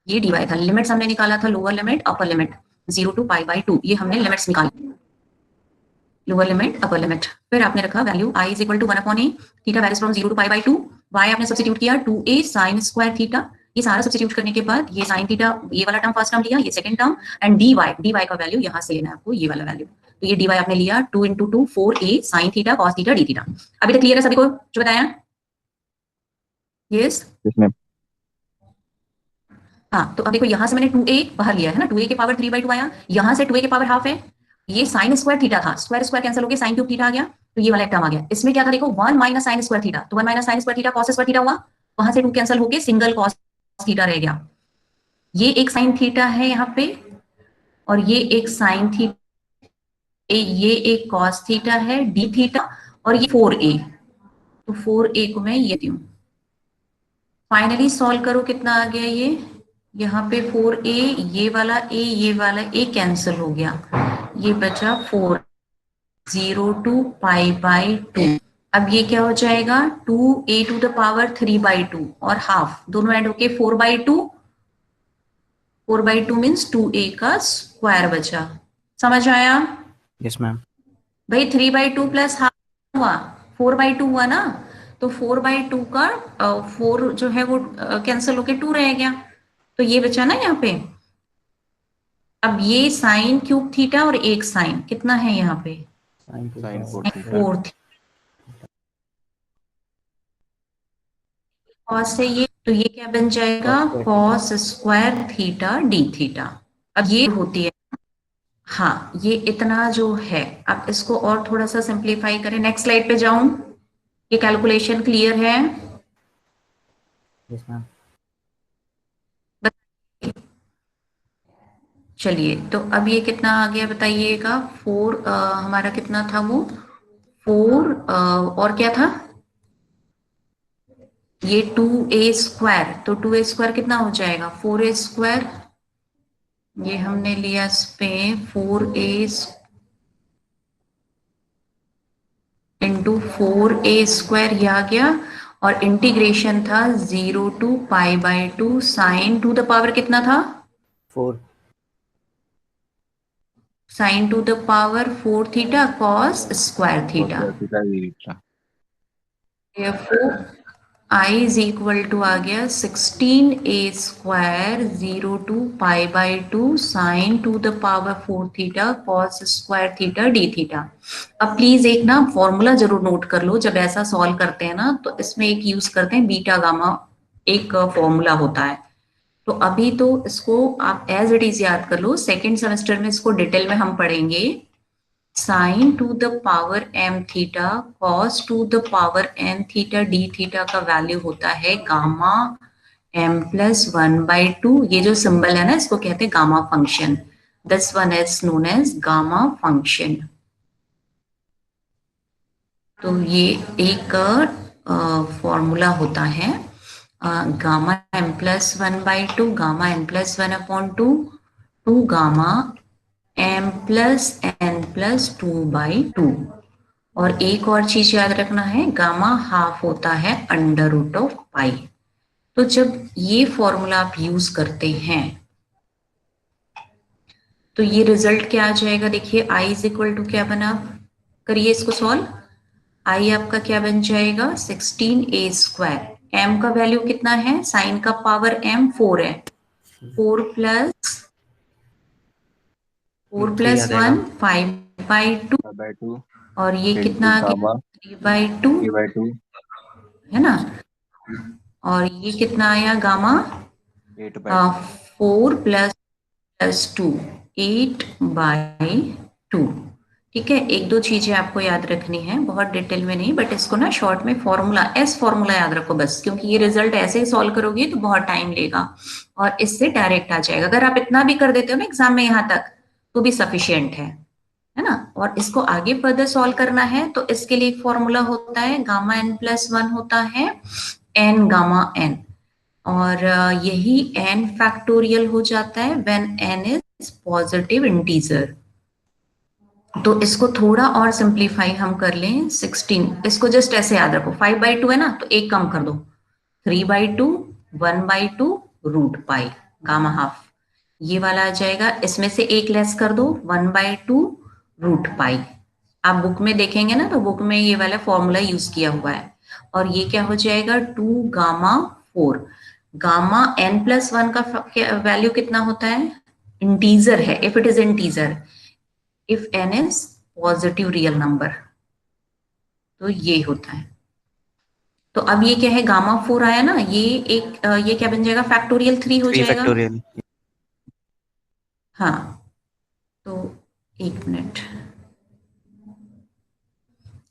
ये dy था। लिमिट्स हमने निकाला था, lower limit upper limit 0 to π/2, ये हमने लिमिट्स निकाली, लोअर लिमिट अपर लिमिट, फिर आपने रखा value i is equal to 1 upon a, theta varies from 0 to π/2, y आपने सब्स्टिट्यूट किया 2a sin स्क्वायर थीटा, ये सारा सब्स्टिट्यूट करने के बाद ये sin थीटा, ये वाला टर्म फर्स्ट टर्म लिया, ये सेकंड टर्म, एंड dy का वैल्यू यहाँ से लेना है आपको, ये वाला वैल्यू, तो ये dy आपने लिया 2 × 2 4a sin theta cos theta d theta. अभी तक क्लियर है सभी को जो बताया, यस Yes, ma'am. हाँ, तो अब देखो यहाँ से मैंने 2a बाहर लिया है ना, 2a के पावर 3/2 आया, यहाँ से 2a के पावर हाफ है, ये साइन स्क्वायर थीटा था, स्क्वायर स्क्वायर कैंसिल हो गया, साइन क्यूब थीटा आ गया, तो ये वाला टर्म आ गया। इसमें क्या था देखो, 1 माइनस साइन स्क्वायर थीटा, तो 1 minus sine square theta cos square theta हुआ, वहां से 2 कैंसिल होके सिंगल कॉस थीटा रह गया। ये एक साइन थीटा है यहाँ पे, और ये एक साइन थीटा, ये एक कॉस थीटा है डी थीटा, और ये 4a, तो 4a को मैं ये दूं। फाइनली सॉल्व करो, कितना आ गया ये, यहाँ पे 4a, ये वाला a कैंसिल हो गया, ये बचा 4, 0 to π/2। अब ये क्या हो जाएगा, 2a to the power 3/2 और हाफ दोनों ऐड होके 4/2, 4/2 मीन्स 2a का स्क्वायर बचा। समझ आया Yes, ma'am. भाई? 3/2 प्लस हाफ हुआ 4/2 हुआ ना, तो 4/2 का 4 जो है वो कैंसिल होके 2 रह गया, तो ये बचा ना यहाँ पे। अब ये साइन क्यूब थीटा और एक साइन कितना है यहाँ पे, Sin 4 theta. 4 कॉस है ये, तो ये क्या बन जाएगा, cos square theta d theta. अब ये होती है, हाँ ये इतना जो है। अब इसको और थोड़ा सा सिंप्लीफाई करें, नेक्स्ट स्लाइड पे जाऊं, ये कैलकुलेशन क्लियर है? Yes, ma'am. चलिए, तो अब ये कितना आ गया बताइएगा, 4 हमारा कितना था वो, 4 और क्या था, ये 2a स्क्वायर, तो 2a स्क्वायर कितना हो जाएगा, 4a स्क्वायर, ये हमने लिया इस पे 4a इंटू 4a स्क्वायर, ये आ गया, और इंटीग्रेशन था 0 to π/2 sine to the power कितना था, 4. Sine to the power 4 theta cos square theta. Theta theta. therefore I is equal to आ गया 16a square 0 to π/2 sine to the power 4 theta cos square theta d theta. अब please एक ना formula जरूर note कर लो, जब ऐसा solve करते हैं ना तो इसमें एक यूज करते हैं बीटा गामा, एक फॉर्मूला होता है। तो अभी तो इसको आप एज इट इज याद कर लो, सेकेंड सेमेस्टर में इसको डिटेल में हम पढ़ेंगे। Sign to the power m theta cos two the power n theta d theta का वैल्यू होता है गामा m+1/2। ये जो सिंबल है ना, इसको कहते हैं gamma function, this one is known as gamma function. तो ये एक फॉर्मूला होता है, gamma m+1/2 gamma n+1/2 to gamma m+n+2/2। और एक और चीज याद रखना है, गामा हाफ होता है √π। तो जब ये फॉर्मूला आप यूज करते हैं तो ये रिजल्ट क्या आ जाएगा, देखिए i इज इक्वल टू क्या बना, करिए इसको सॉल्व, i आपका क्या बन जाएगा 16a स्क्वायर, m का वैल्यू कितना है, साइन का पावर m 4 है, 4 + 1 5/2, By 2. और ये Into कितना आ गया gamma 3/2 3/2. है ना, और ये कितना आया गामा 8/2. 4 + 2 8/2। ठीक है, एक दो चीजें आपको याद रखनी है, बहुत डिटेल में नहीं, बट इसको ना शॉर्ट में फॉर्मूला एस फॉर्मूला याद रखो बस, क्योंकि ये रिजल्ट ऐसे ही सॉल्व करोगे तो बहुत टाइम लेगा और इससे डायरेक्ट आ जाएगा। अगर आप इतना भी कर देते हो ना एग्जाम में यहाँ तक तो भी सफिशियंट है ना। और इसको आगे फर्दर सॉल्व करना है तो इसके लिए एक फॉर्मूला होता है, गामा n+1 होता है n गामा n, और यही n फैक्टोरियल हो जाता है when n is positive integer. तो इसको थोड़ा और सिंप्लीफाई हम कर लें, 16, इसको जस्ट ऐसे याद रखो, 5/2 है ना, तो एक कम कर दो, 3/2 1/2 √π गामा हाफ, ये वाला आ जाएगा, इसमें से एक लेस कर दो 1/2 √π। आप बुक में देखेंगे ना तो बुक में ये वाला फॉर्मूला यूज किया हुआ है, और ये क्या हो जाएगा 2 गामा 4, गामा n+1 का वैल्यू कितना होता है, इंटीजर है, if it is integer, if n is positive real number, तो ये होता है। तो अब ये क्या है, गामा 4 आया ना, ये क्या बन जाएगा, फैक्टोरियल 3 हो 3 जाएगा। फैक्टोरियल। हाँ, तो एक मिनट,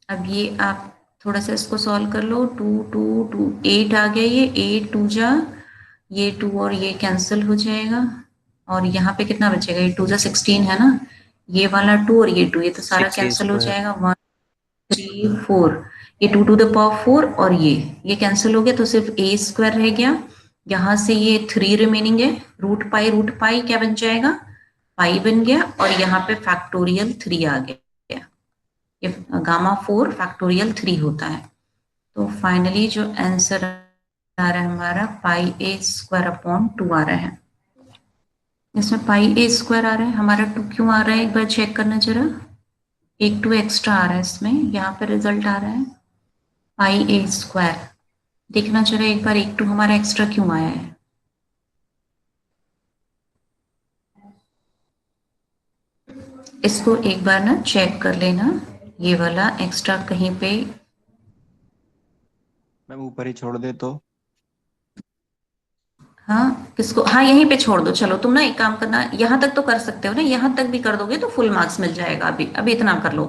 अब ये आप थोड़ा सा इसको सॉल्व कर लो। 2 2 2 8 आ गया, ये 8 2 जा, ये 2 और ये कैंसिल हो जाएगा, और यहाँ पे कितना बचेगा, ये 2 जा 16 है ना, ये वाला 2 और ये 2, ये तो सारा 6a कैंसिल हो स्क्वायर। जाएगा। 1 3 4, ये 2 टू द पावर 4 और ये कैंसिल हो गया, तो सिर्फ a स्क्वायर रह गया। यहाँ से ये 3 रिमेनिंग है, रूट पाई क्या बन जाएगा, पाई बन गया, और यहाँ पे फैक्टोरियल 3 आ गया। ये गामा 4 फैक्टोरियल 3 होता है। तो फाइनली जो आंसर आ रहा है हमारा, पाई ए स्क्वायर अपॉन 2 आ रहा है। इसमें पाई ए स्क्वायर आ रहा है, हमारा 2 क्यों आ रहा है, एक बार चेक करना जरा। एक 2 एक्स्ट्रा आ रहा है इसमें, यहाँ पे रिजल्ट आ रहा है पाई ए स्क्वायर। देखना जरा एक बार, एक 2 हमारा एक्स्ट्रा क्यों आया है। इसको एक बार ना चेक कर लेना, ये वाला एक्स्ट्रा कहीं पे। मैम ऊपर ही छोड़ दे तो। हाँ किसको, हाँ यहीं पे छोड़ दो। चलो तुम ना एक काम करना, यहाँ तक तो कर सकते हो ना, यहाँ तक भी कर दोगे तो फुल मार्क्स मिल जाएगा। अभी अभी इतना कर लो,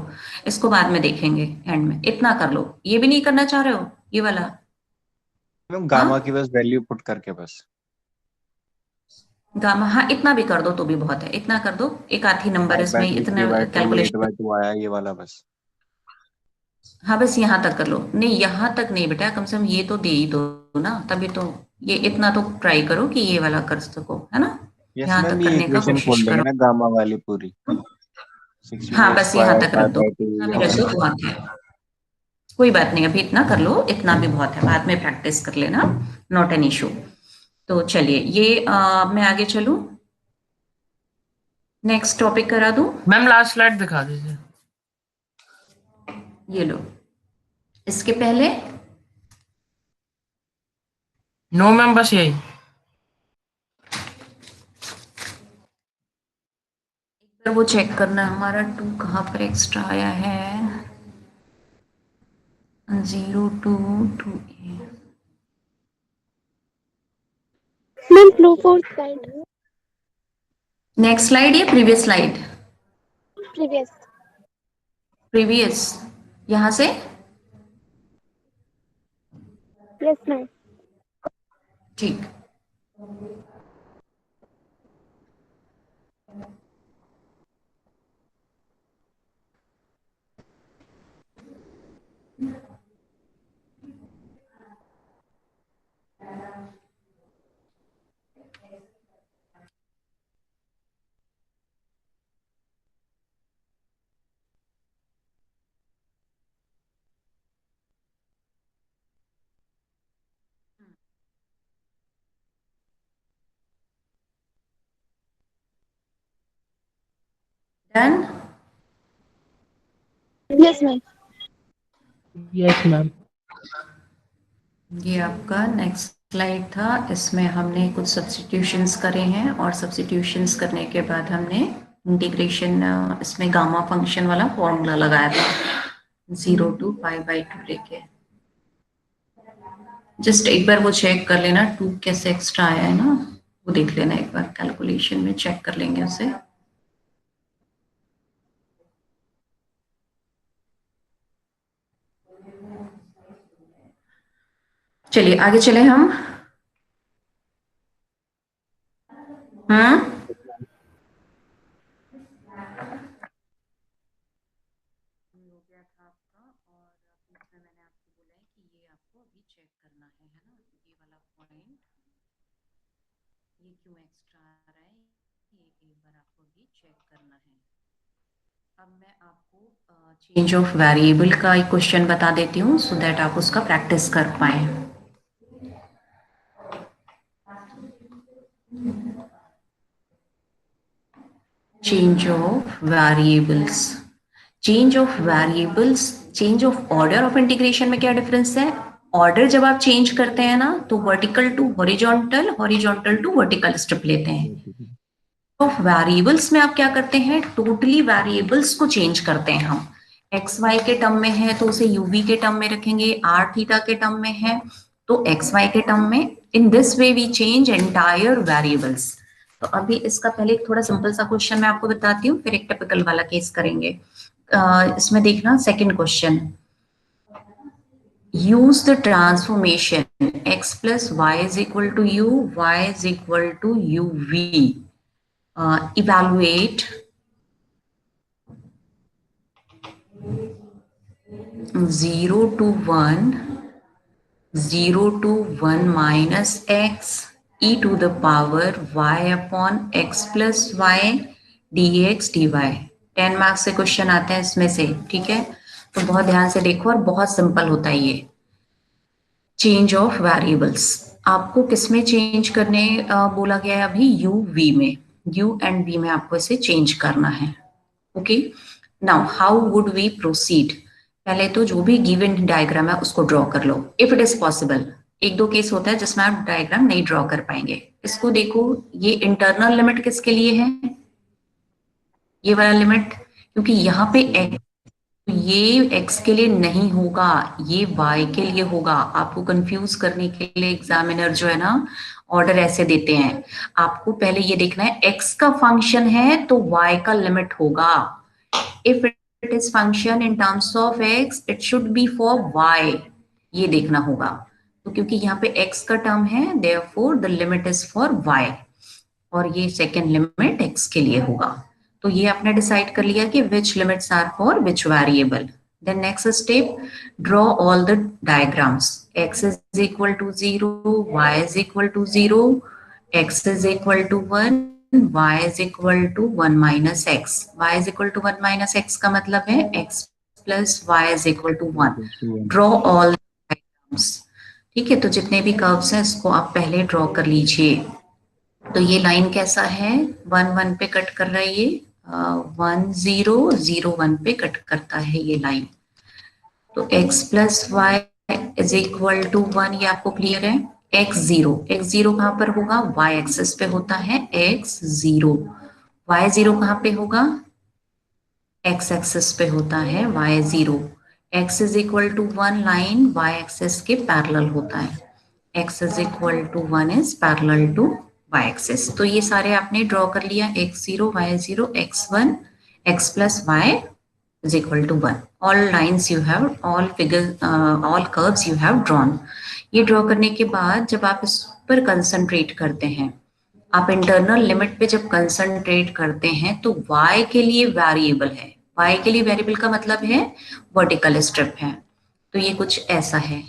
इसको बाद में देखेंगे एंड में। इतना कर लो, ये भी नहीं करना चाह रहे हो ये वाला। मैम हाँ गामा की बस वैल्यू पुट करके बस। गामा, हाँ इतना भी कर दो तो भी बहुत है, इतना कर दो। एक आधी नंबर 5 बाई इसमें टू, इतना 3/2, कैलकुलेशन। 8/2 आया ये वाला बस। हाँ बस यहाँ तक कर लो, नहीं यहाँ तक नहीं बेटा, कम से कम ये तो दे ही दो ना, तभी तो। ये इतना तो ट्राई करो कि ये वाला कर सको, है ना। यस यहाँ मैम, तक ये करने का इक्वेशन कोशिश खोल देंगे करो। ना गामा वाली पूरी। हाँ 6a बस यहाँ स्क्वायर तक रख दो, 5/2 इतना ये भी रख दो वाला। बहुत है। कोई बात नहीं, अभी इतना कर लो, इतना भी बहुत है, बाद में प्रैक्टिस कर लेना, नॉट एन इशू। तो चलिए ये मैं आगे चलूं, नेक्स्ट टॉपिक करा दूं। मैम लास्ट स्लाइड दिखा दीजिए। ये लो, इसके पहले नो मैम, बस यही। तो वो चेक करना हमारा 2 कहाँ पर एक्स्ट्रा आया है, 0 2 2 ma'am no fourth slide. Next slide या प्रीवियस स्लाइड, प्रीवियस। प्रीवियस, यहाँ से। Yes ma'am. ठीक, done. Yes ma'am. Yes ma'am. ये आपका नेक्स्ट स्लाइड था, इसमें हमने कुछ सब्स्टिट्यूशंस करे हैं, और सब्स्टिट्यूशंस करने के बाद हमने इंटीग्रेशन, इसमें गामा फंक्शन वाला फॉर्मूला लगाया था 0 टू π/2 लेके। जस्ट एक बार वो चेक कर लेना, 2 कैसे एक्स्ट्रा आया है ना, वो देख लेना एक बार, कैलकुलेशन में चेक कर लेंगे उसे। चलिए आगे चले हम। हम्म, ये क्यों एक्स्ट्रा आ रहा है, ये एक बार आपको भी चेक करना है। अब मैं आपको चेंज ऑफ वेरिएबल का एक क्वेश्चन बता देती हूँ, सो दैट आप उसका प्रैक्टिस कर पाए। Change of variables, change of variables, change of order of integration में क्या डिफरेंस है। ऑर्डर जब आप चेंज करते हैं ना, तो vertical to horizontal, horizontal to vertical step लेते हैं। ऑफ वेरिएबल्स में आप क्या करते हैं, टोटली वेरिएबल्स को चेंज करते हैं हम। एक्स वाई के टर्म में है तो उसे यूवी के टर्म में रखेंगे, आर थीटा के टर्म में है तो एक्स वाई के टर्म में। In this way we change entire variables. तो अभी इसका पहले एक थोड़ा सिंपल सा क्वेश्चन मैं आपको बताती हूँ, फिर एक टिपिकल वाला केस करेंगे। इसमें देखना second question, use the transformation x plus y is equal to u, y is equal to uv. Evaluate 0 to 1, 0 to 1 minus x e to the power y upon x plus y dx dy। 10 marks से question आते हैं इसमें से, ठीक है। तो बहुत ध्यान से देखो और बहुत सिंपल होता है ये। चेंज ऑफ वेरिएबल्स आपको किसमें चेंज करने बोला गया है अभी, यू वी में, यू एंड वी में आपको इसे चेंज करना है। Okay, now how would we proceed. पहले तो जो भी गिवन डायग्राम है उसको ड्रॉ कर लो इफ इट इज पॉसिबल। एक दो केस होता है जिसमें आप डायग्राम नहीं ड्रॉ कर पाएंगे। इसको देखो, ये इंटरनल लिमिट किसके लिए है, ये वाला लिमिट, क्योंकि यहाँ पे ये x के लिए नहीं होगा, ये y के लिए होगा। आपको कंफ्यूज करने के लिए एग्जामिनर जो है ना ऑर्डर ऐसे देते हैं, आपको पहले ये देखना है x का फंक्शन है तो y का लिमिट होगा। If it is function in terms of x it should be for y, ये देखना होगा। तो क्योंकि यहाँ पे x का टर्म है therefore the limit is for y, और ये सेकेंड लिमिट x के लिए होगा। तो ये आपने डिसाइड कर लिया कि which limits are for which variable. Then next step, draw all the diagrams. x is equal to 0, y is equal to 0, x is equal to 1, y is equal to 1 minus x। y is equal to 1 minus x का मतलब है x plus y is equal to 1। Draw all diagrams, ठीक है। तो जितने भी curves हैं इसको आप पहले ड्रॉ कर लीजिए। तो ये लाइन कैसा है, 1 1 पे कट कर रहा है ये, 1 0 0 1 पे कट करता है ये लाइन। तो x plus y is equal to 1, ये आपको क्लियर है। x 0 कहाँ पर होगा, y एक्सिस पे होता है x 0, y 0 कहाँ पे होगा, x एक्सिस पे होता है y 0। x is equal to 1 line y axis के पैरेलल होता है, x is equal to 1 is parallel to y axis. तो ये सारे आपने ड्रॉ कर लिया, x0, y0, x1, x plus y is equal to 1। all lines you have, all figures, all curves you have drawn। ये draw करने के बाद जब आप इस पर कंसंट्रेट करते हैं, आप इंटरनल लिमिट पे जब कंसंट्रेट करते हैं तो y के लिए वेरिएबल है, y के लिए वेरिएबल का मतलब है वर्टिकल स्ट्रिप है। तो ये कुछ ऐसा है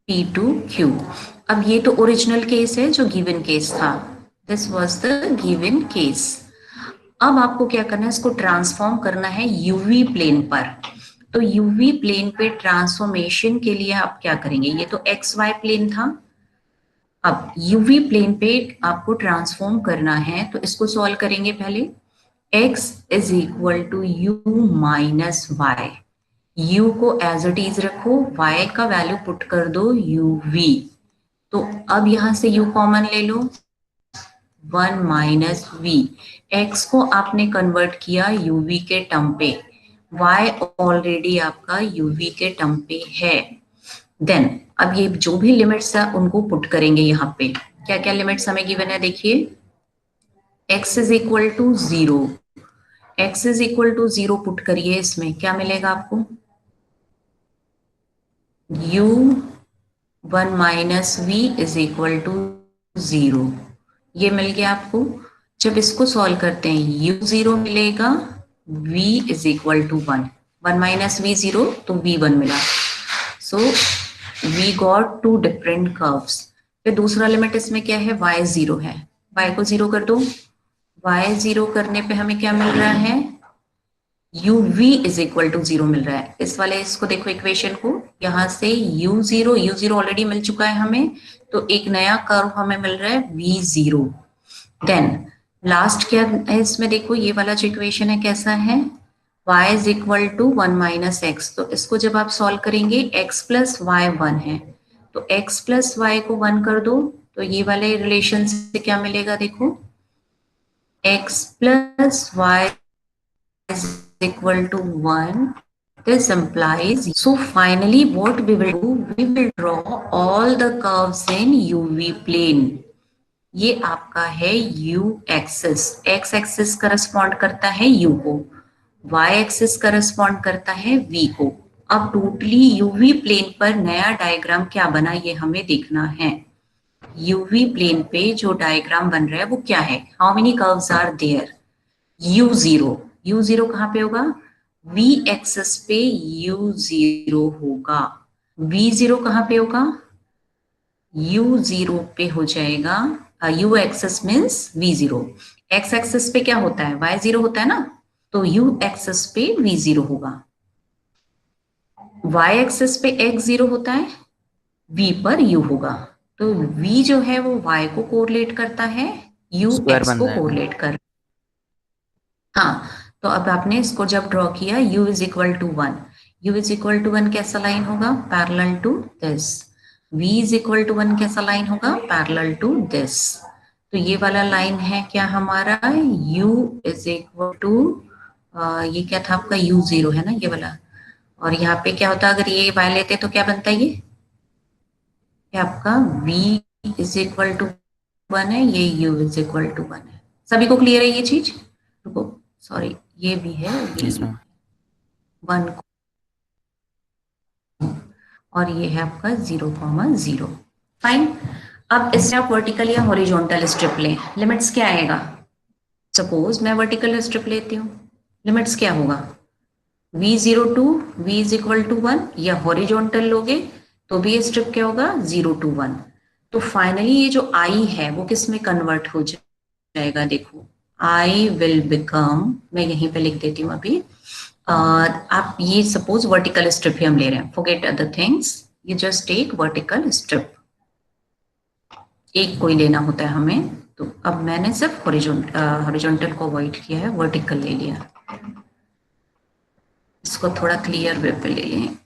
P2Q। अब ये तो ओरिजिनल केस है जो गिवन केस था, this was the given case. अब आपको क्या करना है, इसको ट्रांसफॉर्म करना है यूवी प्लेन पर। तो यूवी प्लेन पे ट्रांसफॉर्मेशन के लिए आप क्या करेंगे, ये तो एक्स वाई प्लेन था, अब यूवी प्लेन पे आपको ट्रांसफॉर्म करना है। तो इसको सॉल्व करेंगे पहले, x is equal to u minus y, u को एज इट इज रखो, y का वैल्यू पुट कर दो uv। तो अब यहां से u कॉमन ले लो, 1 माइनस v। x को आपने कन्वर्ट किया uv के टर्म पे, y ऑलरेडी आपका uv के टर्म पे है। देन अब ये जो भी लिमिट्स है उनको पुट करेंगे यहाँ पे। क्या क्या लिमिट्स हमें गिवन है देखिए, x is equal to 0, x is equal to 0 put करिए, इसमें क्या मिलेगा आपको, u 1 minus v is equal to 0, ये मिल गया आपको। जब इसको सॉल्व करते हैं u 0 मिलेगा, v is equal to 1, 1 minus v 0 तो v 1 मिला। So we got two different curves. फिर दूसरा लिमिट इसमें क्या है, y 0 है, y को 0 कर दो, y 0 करने पे हमें क्या मिल रहा है, uv इज इक्वल टू 0 मिल रहा है। इस वाले इसको देखो इक्वेशन को, यहाँ से u0 ऑलरेडी मिल चुका है हमें, तो एक नया कर्व हमें मिल रहा है v0। देन लास्ट क्या है इसमें देखो, ये वाला जो इक्वेशन है कैसा है, y is equal to 1 minus x। तो इसको जब आप सॉल्व करेंगे x प्लस वाई 1 है, तो x प्लस वाई को 1 कर दो, तो ये वाले रिलेशन से क्या मिलेगा देखो, x plus y is equal to 1, this implies, so finally what we will do, we will draw all the curves in UV plane. ये आपका है U axis, X axis correspond करता है U को, Y एक्सिस करस्पॉन्ड करता है V को। अब टोटली UV प्लेन पर नया डायग्राम क्या बना ये हमें देखना है। UV प्लेन पे जो डायग्राम बन रहा है वो क्या है, how many curves are there, U0 कहाँ पे होगा, V एक्सिस पे U0 होगा, V0 कहाँ पे होगा, U0 पे हो जाएगा, U axis means V0, X axis पे क्या होता है, Y0 होता है ना, तो U एक्सिस पे V0 होगा, Y एक्सिस पे X0 होता है, V पर U होगा, तो V जो है वो Y को कोरिलेट करता है, U स्क्वायर X बन को जाएगा। कोरिलेट कर, हाँ, तो अब आपने इसको जब ड्रॉ किया U is equal to 1, U is equal to 1 कैसा लाइन होगा, parallel to this, V is equal to 1 कैसा लाइन होगा, पैरेलल टू दिस, तो ये वाला लाइन है क्या हमारा, U इज इक्वल टू, ये क्या था आपका U0 है ना ये वाला, और यहाँ पे क्या होता है अगर ये y लेते तो क्या बनता है, ये आपका V इज इक्वल टू 1 है, ये U इज इक्वल टू 1 है, सभी को क्लियर है ये चीज, रुको सॉरी ये भी है, ये Yes, ma'am. 1 और ये है आपका 0,0, फाइन। अब इससे आप वर्टिकल या हॉरिजॉन्टल स्ट्रिप लें, लिमिट्स क्या आएगा, सपोज मैं वर्टिकल स्ट्रिप लेती हूँ, लिमिट्स क्या होगा, V0 to V is equal to 1, या हॉरिजॉन्टल लोगे तो भी ये स्ट्रिप क्या होगा 0 to 1, तो फाइनली ये जो I है वो किस में कन्वर्ट हो जाएगा, देखो I will become, मैं यहीं पे लिख देती हूँ अभी, आप ये सपोज वर्टिकल स्ट्रिप ही हम ले रहे हैं, फॉरगेट अदर थिंग्स, ये जस्ट एक वर्टिकल स्ट्रिप, एक कोई लेना होता है हमें, तो अब मैंने सिर्फ हॉरिजॉन्टल को अवॉइड किया है, वर्टिकल ले लिया, इसको थोड़ा क्लियर वे पे ले लें,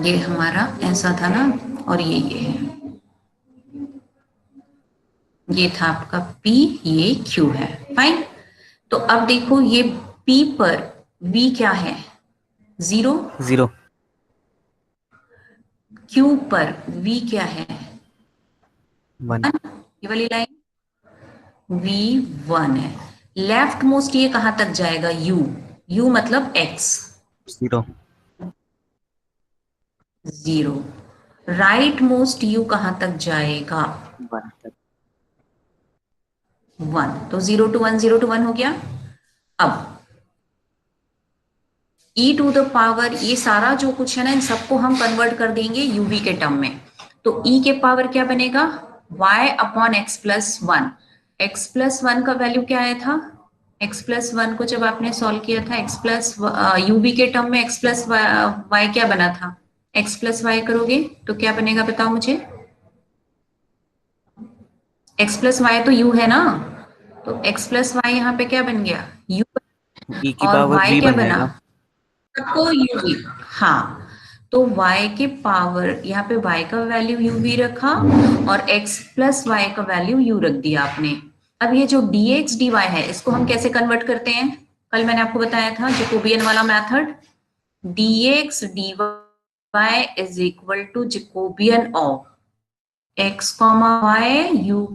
ये हमारा ऐसा था ना, और ये है, ये था आपका P, ये Q है, फाइन। तो अब देखो ये P पर V क्या है, 0, Q पर V क्या है 1, ये वाली लाइन V1 है, लेफ्ट मोस्ट ये कहां तक जाएगा, U मतलब X, 0, राइट मोस्ट U कहां तक जाएगा, 1, तो 0 to 1 0 to 1 हो गया। अब e टू द पावर, ये सारा जो कुछ है ना इन सबको हम कन्वर्ट कर देंगे uv के टर्म में, तो e के पावर क्या बनेगा, y upon x plus 1, x plus 1 का वैल्यू क्या आया था, x प्लस 1 को जब आपने सॉल्व किया था x प्लस uv के टर्म में x प्लस y क्या बना था, x प्लस y करोगे तो क्या बनेगा बताओ मुझे, x प्लस y तो u है ना, तो x प्लस y यहाँ पे क्या बन गया u, e की और पावर y 3 क्या बन बना, जाएगा, सबको uv, हाँ, तो y के पावर यहाँ पे y का वैल्यू uv रखा और x प्लस y का वैल्यू u रख दिया आपने। अब ये जो dx dy है इसको हम कैसे कन्वर्ट करते हैं, कल मैंने आपको बताया था जैकोबियन वाला method, dx dy is equal to Jacobian of x, y, u